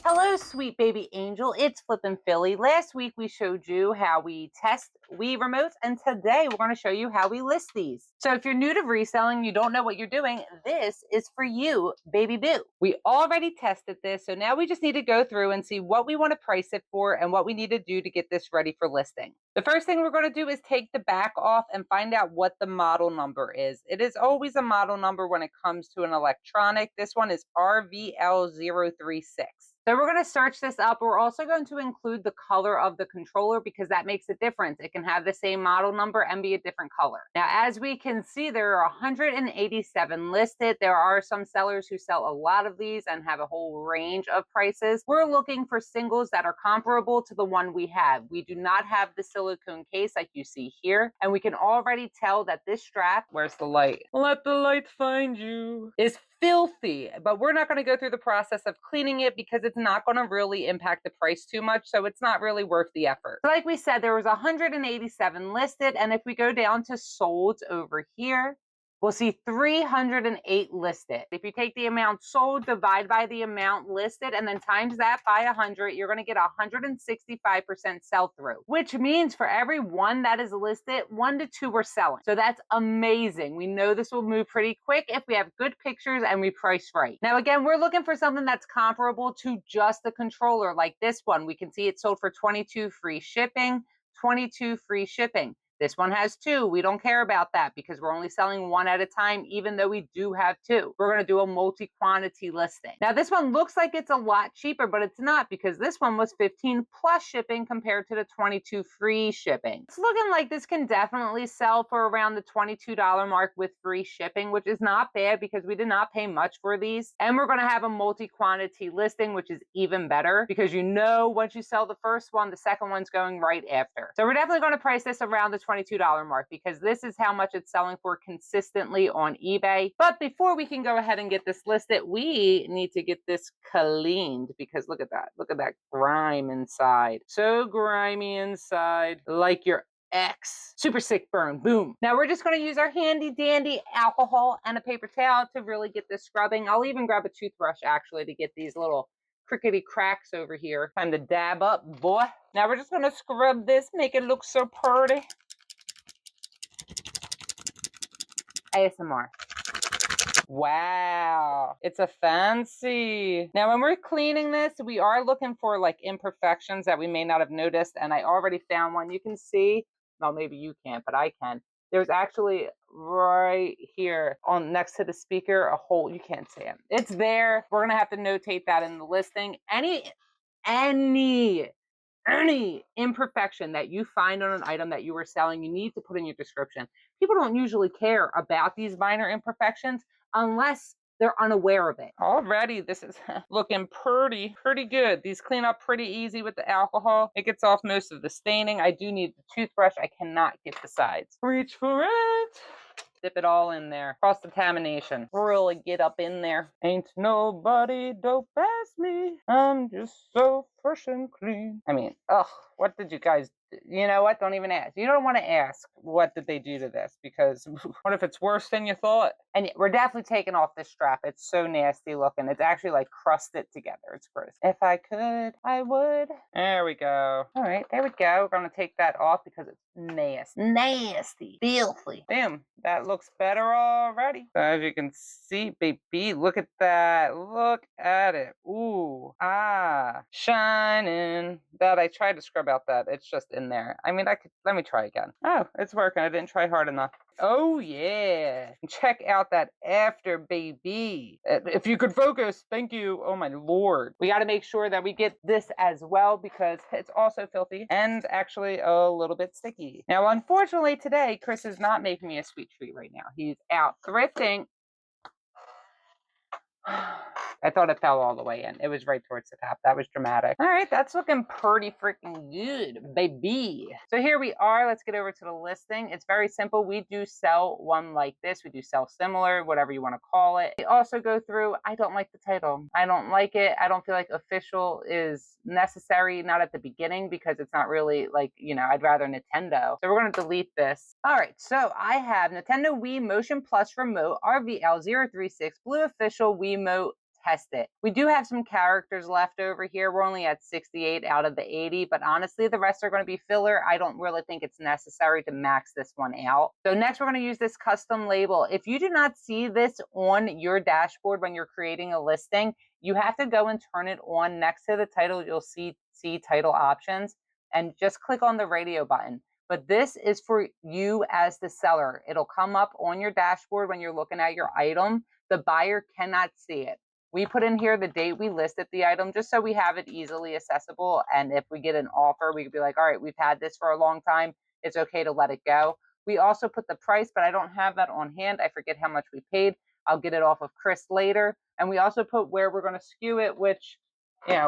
Hello, sweet baby angel. It's Flippin' Philly. Last week we showed you how we test Wii remotes, and today we're going to show you how we list these. So if you're new to reselling, you don't know what you're doing, this is for you, baby boo. We already tested this, so now we just need to go through and see what we want to price it for and what we need to do to get this ready for listing. The first thing we're going to do is take the back off and find out what the model number is. It is always a model number when it comes to an electronic. This one is RVL036. So we're going to search this up. We're also going to include the color of the controller because that makes a difference. It can have the same model number and be a different color. Now, as we can see, there are 187 listed. There are some sellers who sell a lot of these and have a whole range of prices. We're looking for singles that are comparable to the one we have. We do not have the silicone case like you see here. And we can already tell that this strap, where's the light? Let the light find you, is filthy, but we're not going to go through the process of cleaning it because it's not going to really impact the price too much, so it's not really worth the effort. So like we said, there was 187 listed, and if we go down to solds over here, we'll see 308 listed. If you take the amount sold, divide by the amount listed, and then times that by 100, you're going to get 165% sell-through, which means for every one that is listed, 1 to 2 are selling. So that's amazing. We know this will move pretty quick if we have good pictures and we price right. Now, again, we're looking for something that's comparable to just the controller like this one. We can see it sold for 22 free shipping, 22 free shipping. This one has 2. We don't care about that because we're only selling 1 at a time, even though we do have 2. We're going to do a multi-quantity listing. Now, this one looks like it's a lot cheaper, but it's not because this one was 15 plus shipping compared to the 22 free shipping. It's looking like this can definitely sell for around the $22 mark with free shipping, which is not bad because we did not pay much for these. And we're going to have a multi-quantity listing, which is even better because you know once you sell the first one, the second one's going right after. So we're definitely going to price this around the $22 mark because this is how much it's selling for consistently on eBay. But before we can go ahead and get this listed, we need to get this cleaned because look at that. Look at that grime inside. So grimy inside, like your X. Super sick burn. Boom. Now we're just going to use our handy dandy alcohol and a paper towel to really get this scrubbing. I'll even grab a toothbrush actually to get these little crickety cracks over here. Time to dab up, boy. Now we're just going to scrub this, make it look so pretty. ASMR. Wow, it's a fancy. Now, when we're cleaning this, we are looking for like imperfections that we may not have noticed. And I already found one. You can see, well, maybe you can't, but I can. There's actually right here on next to the speaker, a hole. You can't see it. It's there. We're going to have to notate that in the listing. Any imperfection that you find on an item that you are selling, you need to put in your description. People don't usually care about these minor imperfections unless they're unaware of it. Already, this is looking pretty good. These clean up pretty easy with the alcohol. It gets off most of the staining. I do need the toothbrush. I cannot get the sides. Reach for it. Dip it all in there. Cross-contamination. Really get up in there. Ain't nobody dope as me. I'm just so fresh and clean. I mean, ugh, what did you guys do? You know what? Don't even ask. You don't want to ask what did they do to this because what if it's worse than you thought? And we're definitely taking off this strap. It's so nasty looking. It's actually like crusted together. It's gross. If I could, I would. There we go. All right, there we go. We're going to take that off because it's nasty. Nasty. Filthy. Boom. That looks better already. So as you can see, baby, look at that. Look at it. Ooh. Ah. Shining. That I tried to scrub out that. It's just in there. I mean, let me try again. Oh, it's working. I didn't try hard enough. Oh, yeah. Check out that after, baby. If you could focus, thank you. Oh, my Lord. We got to make sure that we get this as well because it's also filthy and actually a little bit sticky. Now, unfortunately, today, Chris is not making me a sweet treat right now. He's out thrifting. I thought it fell all the way in. It was right towards the top. That was dramatic. All right, that's looking pretty freaking good, baby. So here we are. Let's get over to the listing. It's very simple. We do sell one like this. We do sell similar, whatever you want to call it. We also go through, I don't like the title. I don't like it. I don't feel like official is necessary, not at the beginning because it's not really like, you know, I'd rather Nintendo. So we're going to delete this. All right, so I have Nintendo Wii Motion Plus Remote RVL036 Blue Official Wiimote test it. We do have some characters left over here. We're only at 68 out of the 80, but honestly, the rest are going to be filler. I don't really think it's necessary to max this one out. So next, we're going to use this custom label. If you do not see this on your dashboard when you're creating a listing, you have to go and turn it on. Next to the title, you'll see title options, and just click on the radio button. But this is for you as the seller. It'll come up on your dashboard when you're looking at your item. The buyer cannot see it. We put in here the date we listed the item just so we have it easily accessible. And if we get an offer, we could be like, all right, we've had this for a long time. It's okay to let it go. We also put the price, but I don't have that on hand. I forget how much we paid. I'll get it off of Chris later. And we also put where we're going to skew it, which,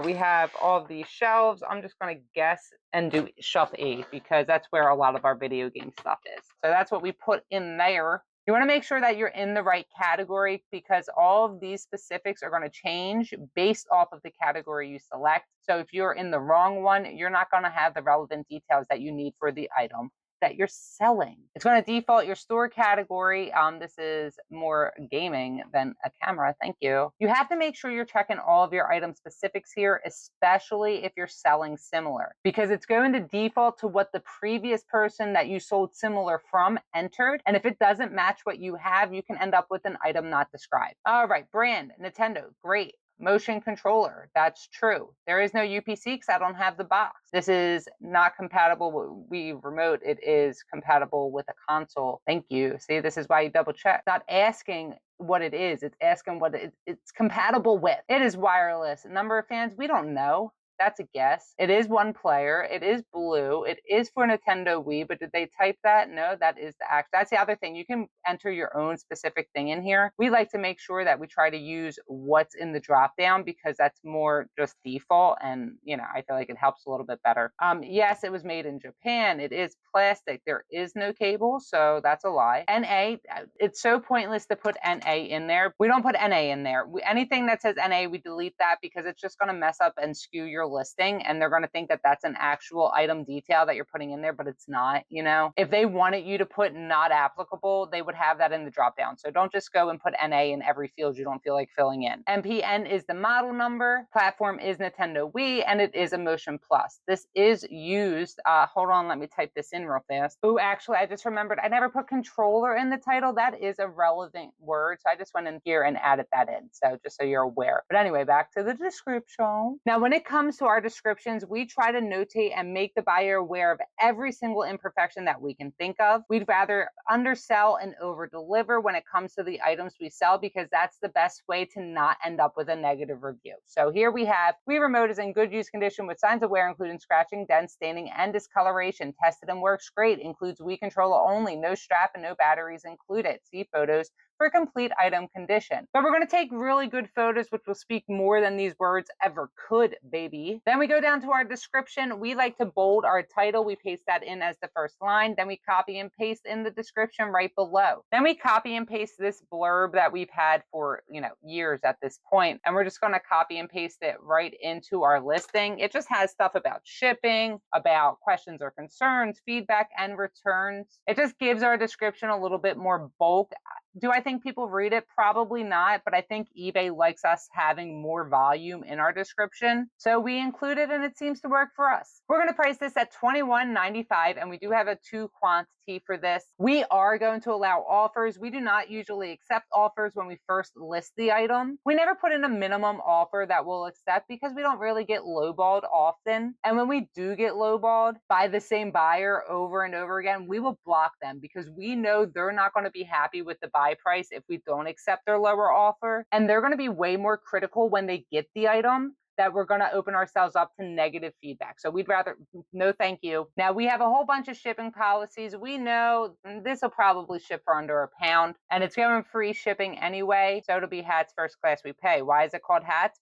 we have all of these shelves. I'm just going to guess and do shelf A because that's where a lot of our video game stuff is. So that's what we put in there. You want to make sure that you're in the right category because all of these specifics are going to change based off of the category you select. So if you're in the wrong one, you're not going to have the relevant details that you need for the item that you're selling. It's going to default your store category. This is more gaming than a camera. Thank you. You have to make sure you're checking all of your item specifics here, especially if you're selling similar, because it's going to default to what the previous person that you sold similar from entered. And if it doesn't match what you have, you can end up with an item not described. All right, brand, Nintendo, great. Motion controller, that's true. There is no UPC because I don't have the box. This is not compatible with Wii Remote. It is compatible with a console. Thank you. See, this is why you double check. It's not asking what it is. It's asking what it's compatible with. It is wireless. Number of fans, we don't know. That's a guess. It is one player. It is blue. It is for Nintendo Wii, but did they type that? No, that is the act. That's the other thing. You can enter your own specific thing in here. We like to make sure that we try to use what's in the drop down because that's more just default. And, I feel like it helps a little bit better. Yes, it was made in Japan. It is plastic. There is no cable, so that's a lie. NA, it's so pointless to put NA in there. We don't put NA in there. Anything that says NA, we delete that because it's just going to mess up and skew your listing, and they're going to think that that's an actual item detail that you're putting in there, but it's not. If they wanted you to put not applicable, they would have that in the drop down. So don't just go and put NA in every field you don't feel like filling in. MPN is the model number, platform is Nintendo Wii, and it is a Motion Plus. This is used, hold on, let me type this in real fast. Oh, actually, I just remembered I never put controller in the title. That is a relevant word, so I just went in here and added that in, so just so you're aware. But anyway, back to the description. Now, when it comes to our descriptions, we try to notate and make the buyer aware of every single imperfection that we can think of. We'd rather undersell and over deliver when it comes to the items we sell because that's the best way to not end up with a negative review. So here we have Wii Remote is in good use condition with signs of wear, including scratching, dents, staining, and discoloration. Tested and works great. Includes Wii controller only. No strap and no batteries included. See photos for complete item condition. But we're going to take really good photos, which will speak more than these words ever could, baby. Then we go down to our description. We like to bold our title. We paste that in as the first line. Then we copy and paste in the description right below. Then we copy and paste this blurb that we've had for, years at this point. And we're just going to copy and paste it right into our listing. It just has stuff about shipping, about questions or concerns, feedback, and returns. It just gives our description a little bit more bulk. Do I think people read it? Probably not, but I think eBay likes us having more volume in our description. So we include it and it seems to work for us. We're going to price this at $21.95 and we do have a 2 quantity for this. We are going to allow offers. We do not usually accept offers when we first list the item. We never put in a minimum offer that we'll accept because we don't really get lowballed often. And when we do get lowballed by the same buyer over and over again, we will block them because we know they're not going to be happy with the buy price if we don't accept their lower offer. And they're going to be way more critical when they get the item that we're going to open ourselves up to negative feedback. So we'd rather, no thank you. Now we have a whole bunch of shipping policies. We know this will probably ship for under £1 and it's going free shipping anyway. So it'll be hats first class we pay. Why is it called hats?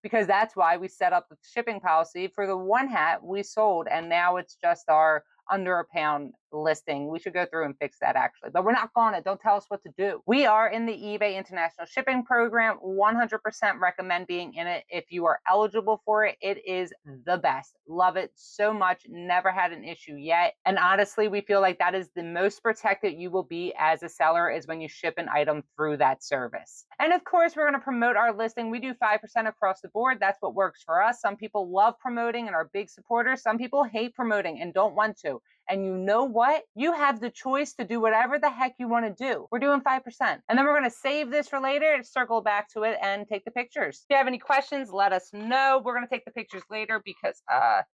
Because that's why we set up the shipping policy for the one hat we sold. And now it's just our under £1 listing. We should go through and fix that actually, but we're not gonna. Don't tell us what to do. We are in the eBay International Shipping Program. 100% recommend being in it. If you are eligible for it, it is the best. Love it so much. Never had an issue yet. And honestly, we feel like that is the most protected you will be as a seller is when you ship an item through that service. And of course, we're going to promote our listing. We do 5% across the board. That's what works for us. Some people love promoting and are big supporters. Some people hate promoting and don't want to. And you know what? You have the choice to do whatever the heck you want to do. We're doing 5%. And then we're going to save this for later, circle back to it, and take the pictures. If you have any questions, let us know. We're going to take the pictures later because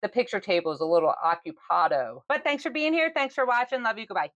the picture table is a little occupado. But thanks for being here. Thanks for watching. Love you. Goodbye.